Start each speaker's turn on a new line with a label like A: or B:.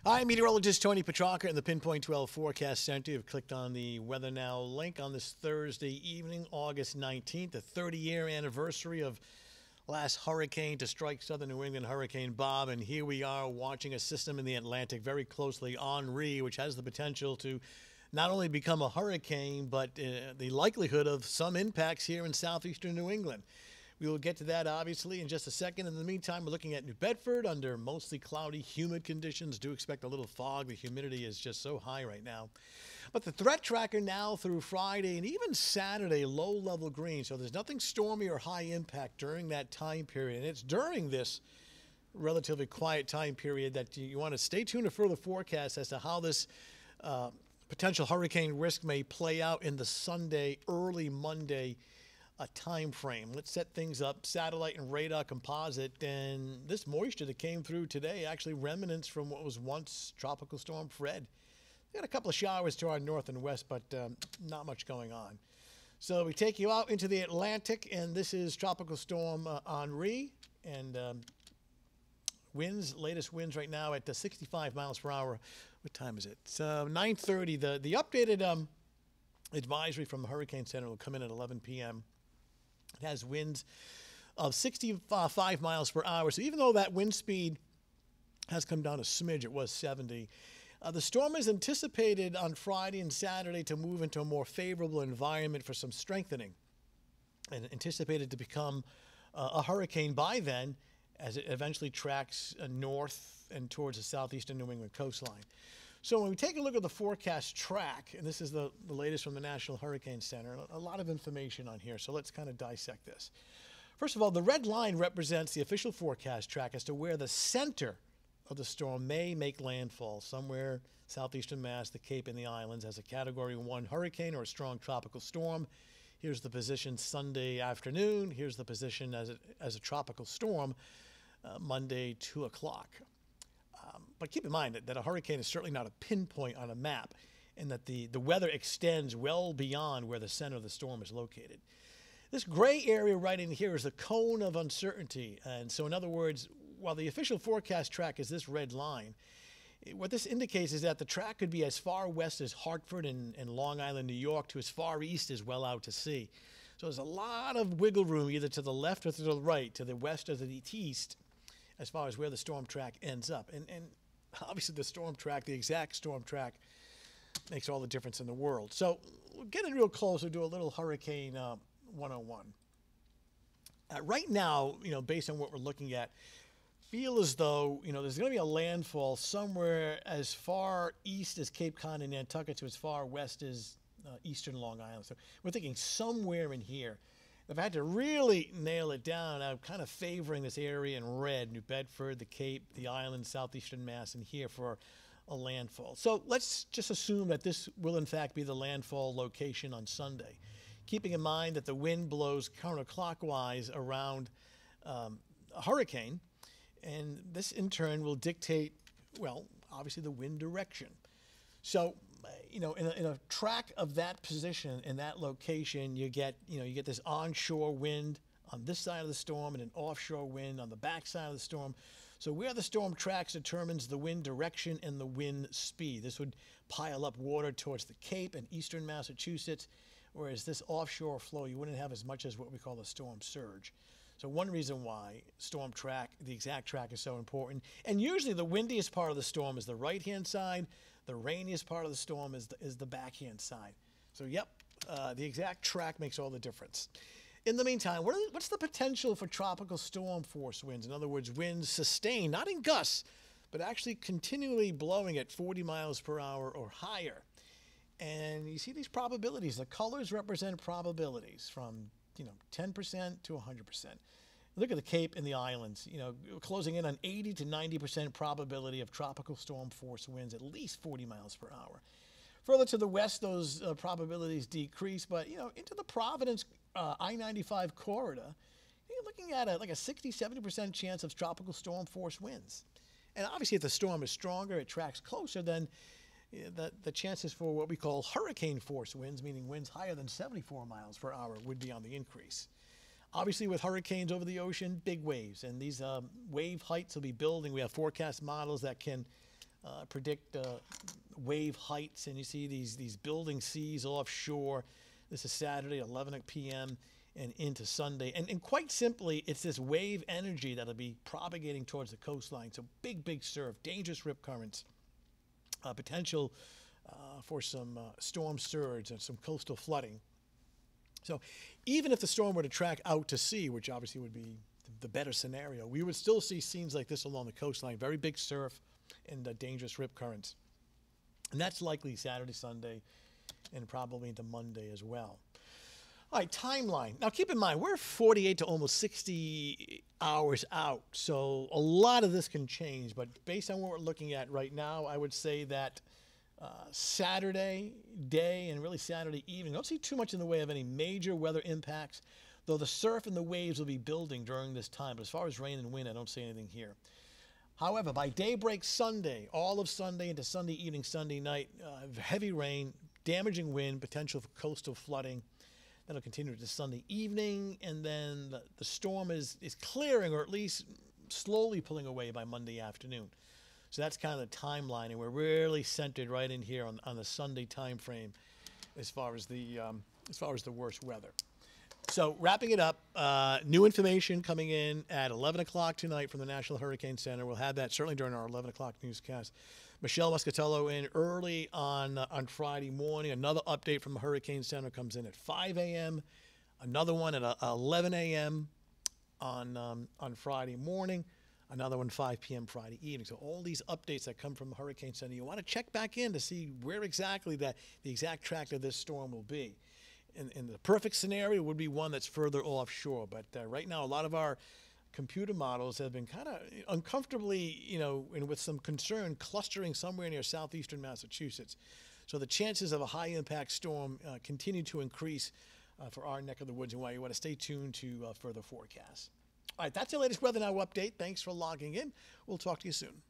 A: Hi, meteorologist Tony Petrarca in the Pinpoint 12 Forecast Center. You've clicked on the Weather Now link on this Thursday evening, August 19th, the 30-year anniversary of last hurricane to strike southern New England, Hurricane Bob. And here we are watching a system in the Atlantic very closely, HENRI, which has the potential to not only become a hurricane, but the likelihood of some impacts here in southeastern New England. We will get to that, obviously, in just a second. In the meantime, we're looking at New Bedford under mostly cloudy, humid conditions. Do expect a little fog. The humidity is just so high right now. But the threat tracker now through Friday and even Saturday, low-level green. So there's nothing stormy or high impact during that time period. And it's during this relatively quiet time period that you want to stay tuned to further forecasts as to how this potential hurricane risk may play out in the Sunday, early Monday time frame. Let's set things up. Satellite and radar composite, and this moisture that came through today, actually remnants from what was once Tropical Storm Fred. We had a couple of showers to our north and west, but not much going on. So we take you out into the Atlantic, and this is Tropical Storm HENRI, and latest winds right now at 65 miles per hour. What time is it? It's 9:30. The updated advisory from the Hurricane Center will come in at 11 p.m. It has winds of 65 miles per hour. So even though that wind speed has come down a smidge, it was 70. The storm is anticipated on Friday and Saturday to move into a more favorable environment for some strengthening, and anticipated to become a hurricane by then as it eventually tracks north and towards the southeastern New England coastline. So when we take a look at the forecast track, and this is the latest from the National Hurricane Center, a lot of information on here, so let's kind of dissect this. First of all, the red line represents the official forecast track as to where the center of the storm may make landfall, somewhere southeastern Mass, the Cape, and the islands as a Category 1 hurricane or a strong tropical storm. Here's the position Sunday afternoon. Here's the position as a tropical storm Monday, 2 o'clock. But keep in mind that a hurricane is certainly not a pinpoint on a map, and that the weather extends well beyond where the center of the storm is located. This gray area right in here is the cone of uncertainty. And so, in other words, while the official forecast track is this red line, what this indicates is that the track could be as far west as Hartford and Long Island, New York, to as far east as well out to sea. So there's a lot of wiggle room either to the left or to the right, to the west or to the east, as far as where the storm track ends up. And obviously the storm track, the exact storm track, makes all the difference in the world. So we're getting real close. We'll do a little Hurricane 101. Right now, based on what we're looking at, feel as though, there's going to be a landfall somewhere as far east as Cape Cod and Nantucket to as far west as eastern Long Island. So we're thinking somewhere in here. If I had to really nail it down, I'm kind of favoring this area in red, New Bedford, the Cape, the islands, southeastern Mass, and here for a landfall. So let's just assume that this will in fact be the landfall location on Sunday, keeping in mind that the wind blows counterclockwise around a hurricane, and this in turn will dictate, well, obviously the wind direction. So in a track of that position in that location, you get this onshore wind on this side of the storm and an offshore wind on the back side of the storm. So where the storm tracks determines the wind direction and the wind speed. This would pile up water towards the Cape and eastern Massachusetts, whereas this offshore flow, you wouldn't have as much as what we call a storm surge. So one reason why storm track, the exact track, is so important. And usually the windiest part of the storm is the right-hand side. The rainiest part of the storm is the backhand side. So, yep, the exact track makes all the difference. In the meantime, what's the potential for tropical storm force winds? In other words, winds sustained, not in gusts, but actually continually blowing at 40 miles per hour or higher. And you see these probabilities. The colors represent probabilities from 10% to 100%. Look at the Cape and the islands, closing in on 80 to 90% probability of tropical storm force winds at least 40 miles per hour. Further to the west, those probabilities decrease, but, into the Providence I-95 corridor, you're looking at like a 60, 70% chance of tropical storm force winds. And obviously, if the storm is stronger, it tracks closer, then the chances for what we call hurricane force winds, meaning winds higher than 74 miles per hour, would be on the increase. Obviously, with hurricanes over the ocean, big waves, and these wave heights will be building. We have forecast models that can predict wave heights, and you see these building seas offshore. This is Saturday, 11 p.m. and into Sunday. And quite simply, it's this wave energy that'll be propagating towards the coastline. So big surf, dangerous rip currents, potential for some storm surge and some coastal flooding. So even if the storm were to track out to sea, which obviously would be the better scenario, we would still see scenes like this along the coastline, very big surf and dangerous rip currents. And that's likely Saturday, Sunday, and probably into Monday as well. All right, timeline. Now keep in mind, we're 48 to almost 60 hours out, so a lot of this can change, but based on what we're looking at right now, I would say that Saturday day and really Saturday evening, don't see too much in the way of any major weather impacts, though the surf and the waves will be building during this time. But as far as rain and wind, I don't see anything here. However, by daybreak Sunday, all of Sunday into Sunday evening, Sunday night, heavy rain, damaging wind, potential for coastal flooding. That'll continue to Sunday evening, and then the storm is clearing, or at least slowly pulling away by Monday afternoon. So that's kind of the timeline, and we're really centered right in here on the Sunday time frame as far as the worst weather. So wrapping it up, new information coming in at 11 o'clock tonight from the National Hurricane Center. We'll have that certainly during our 11 o'clock newscast. Michelle Muscatello in early on Friday morning. Another update from the Hurricane Center comes in at 5 a.m. Another one at 11 a.m. on Friday morning. Another one 5 p.m. Friday evening. So all these updates that come from the Hurricane Center, you want to check back in to see where exactly the exact track of this storm will be. And the perfect scenario would be one that's further offshore. But right now, a lot of our computer models have been kind of uncomfortably, and with some concern, clustering somewhere near southeastern Massachusetts. So the chances of a high-impact storm continue to increase for our neck of the woods, and why you want to stay tuned to further forecasts. All right, that's your latest Weather Now update. Thanks for logging in. We'll talk to you soon.